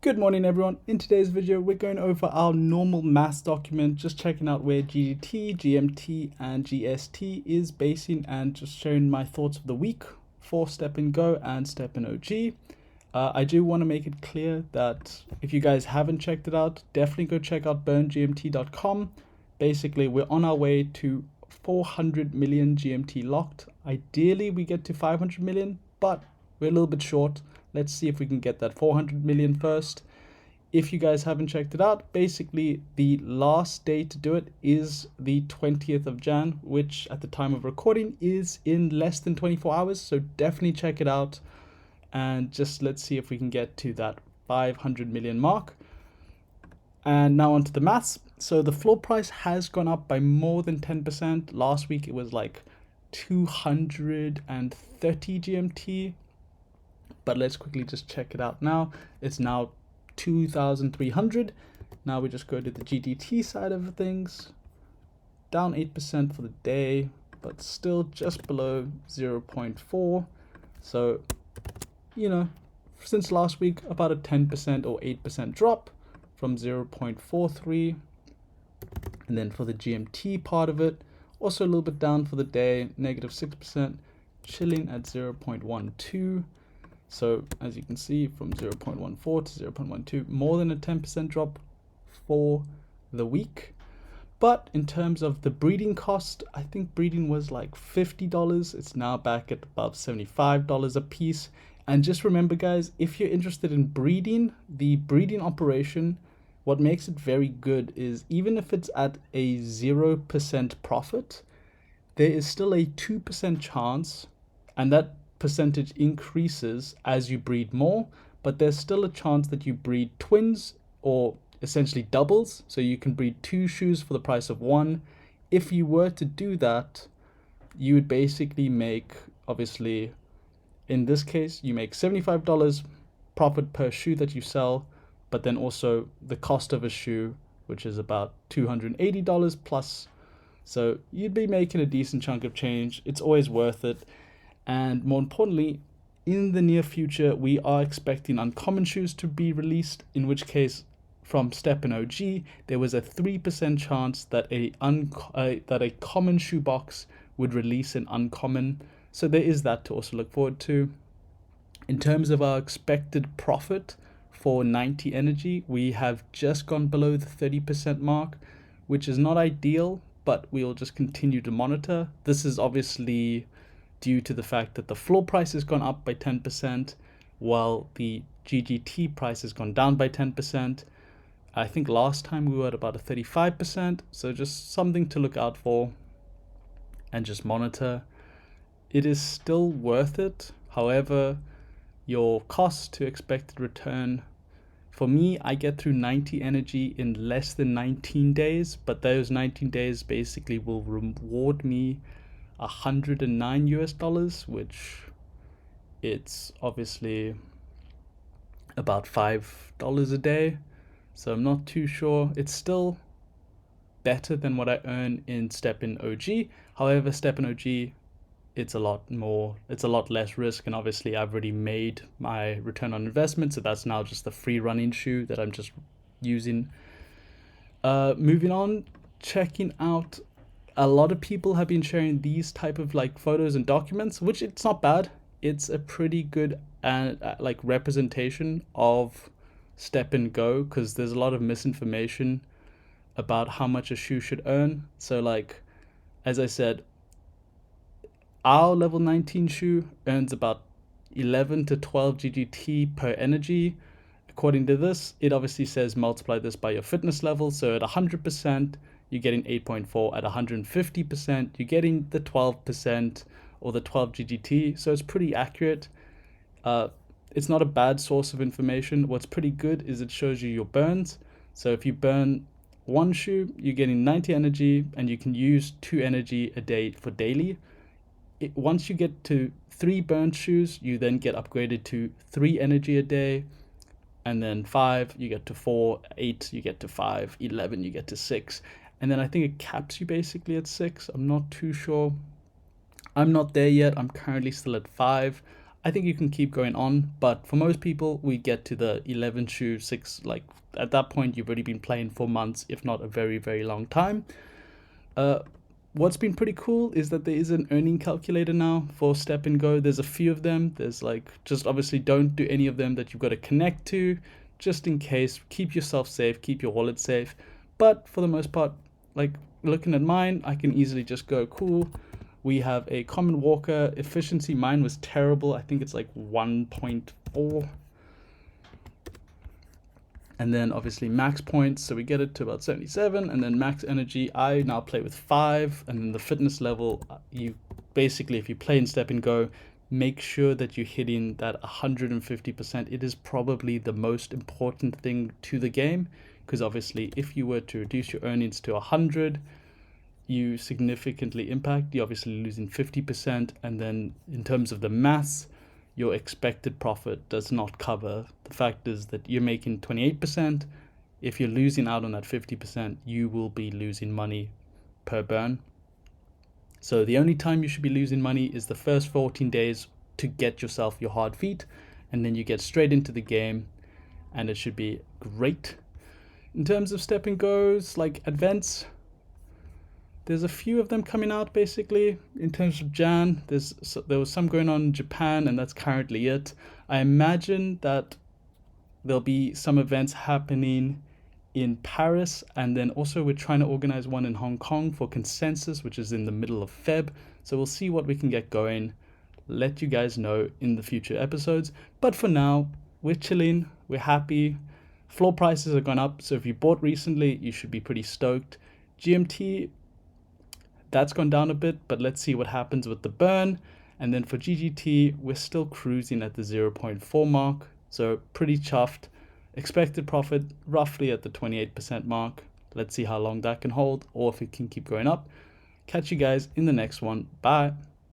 Good morning everyone. In today's video we're going over our normal maths document, just checking out where GDT, GMT and GST is basing and just sharing my thoughts of the week for StepnGo and StepnOG. I do want to make it clear that if you guys haven't checked it out, definitely go check out burngmt.com. Basically we're on our way to 400 million GMT locked. Ideally we get to 500 million, but we're a little bit short. Let's see if we can get that 400 million first. If you guys haven't checked it out, basically the last day to do it is the 20th of Jan, which at the time of recording is in less than 24 hours. So definitely check it out and just let's see if we can get to that 500 million mark. And now onto the maths. So the floor price has gone up by more than 10%. Last week it was like 230 GMT. But let's quickly just check it out now. It's now 2,300. Now we just go to the GDT side of things. Down 8% for the day, but still just below 0.4. So, since last week, about a 10% or 8% drop from 0.43. And then for the GMT part of it, also a little bit down for the day, negative 6%, chilling at 0.12. So as you can see, from 0.14 to 0.12, more than a 10% drop for the week. But in terms of the breeding cost, I think breeding was like $50. It's now back at above $75 a piece. And just remember guys, if you're interested in breeding, the breeding operation, what makes it very good is even if it's at a 0% profit, there is still a 2% chance, and that percentage increases as you breed more, but there's still a chance that you breed twins or essentially doubles, so you can breed two shoes for the price of one. If you were to do that, you would basically make, obviously in this case you make $75 profit per shoe that you sell, but then also the cost of a shoe, which is about $280 plus, so you'd be making a decent chunk of change. It's always worth it. And more importantly, in the near future, we are expecting uncommon shoes to be released, in which case from StepnOG, there was a 3% chance that a common shoe box would release an uncommon. So there is that to also look forward to. In terms of our expected profit for 90 Energy, we have just gone below the 30% mark, which is not ideal, but we'll just continue to monitor. This is obviously due to the fact that the floor price has gone up by 10%, while the GGT price has gone down by 10%. I think last time we were at about a 35%, so just something to look out for and just monitor. It is still worth it. However, your cost to expected return, for me, I get through 90 Energy in less than 19 days, but those 19 days basically will reward me $109, which it's obviously about $5 a day. So I'm not too sure. It's still better than what I earn in StepnOG. However, StepnOG, it's a lot less risk, and obviously I've already made my return on investment, so that's now just the free running shoe that I'm just using. Moving on, checking out, a lot of people have been sharing these type of like photos and documents, which it's not bad. It's a pretty good like representation of StepnGo, because there's a lot of misinformation about how much a shoe should earn. So like, as I said, our level 19 shoe earns about 11 to 12 GGT per energy. According to this, it obviously says multiply this by your fitness level. So at 100%, you're getting 8.4. At 150%, you're getting the 12% or the 12 GGT. So it's pretty accurate. It's not a bad source of information. What's pretty good is it shows you your burns. So if you burn one shoe, you're getting 90 energy, and you can use 2 energy a day for daily. Once you get to 3 burnt shoes, you then get upgraded to 3 energy a day. And then 5, you get to 4, 8, you get to 5, 11, you get to 6. And then I think it caps you basically at 6. I'm not too sure. I'm not there yet. I'm currently still at 5. I think you can keep going on, but for most people, we get to the 11 shoe 6, like at that point, you've already been playing for months, if not a very, very long time. What's been pretty cool is that there is an earning calculator now for StepnGo. There's a few of them. There's like, just obviously don't do any of them that you've got to connect to, just in case. Keep yourself safe, keep your wallet safe. But for the most part, like looking at mine, I can easily just go, cool. We have a common walker efficiency. Mine was terrible. I think it's like 1.4. And then obviously max points, so we get it to about 77, and then max energy, I now play with 5, and then the fitness level, you basically, if you play in StepnGo, make sure that you're hitting that 150%. It is probably the most important thing to the game, because obviously if you were to reduce your earnings to 100, you significantly impact, you're obviously losing 50%, and then in terms of the maths, your expected profit does not cover. The fact is that you're making 28%. If you're losing out on that 50%, you will be losing money per burn. So the only time you should be losing money is the first 14 days to get yourself your hard feet, and then you get straight into the game, and it should be great. In terms of StepnGo's like events, there's a few of them coming out basically. In terms of Jan, there was some going on in Japan, and that's currently it. I imagine that there'll be some events happening in Paris, and then also we're trying to organize one in Hong Kong for Consensus, which is in the middle of Feb. So we'll see what we can get going. Let you guys know in the future episodes. But for now, we're chilling, we're happy. Floor prices have gone up, so if you bought recently, you should be pretty stoked. GMT, that's gone down a bit, but let's see what happens with the burn. And then for GGT, we're still cruising at the 0.4 mark, so pretty chuffed. Expected profit roughly at the 28% mark. Let's see how long that can hold, or if it can keep going up. Catch you guys in the next one. Bye.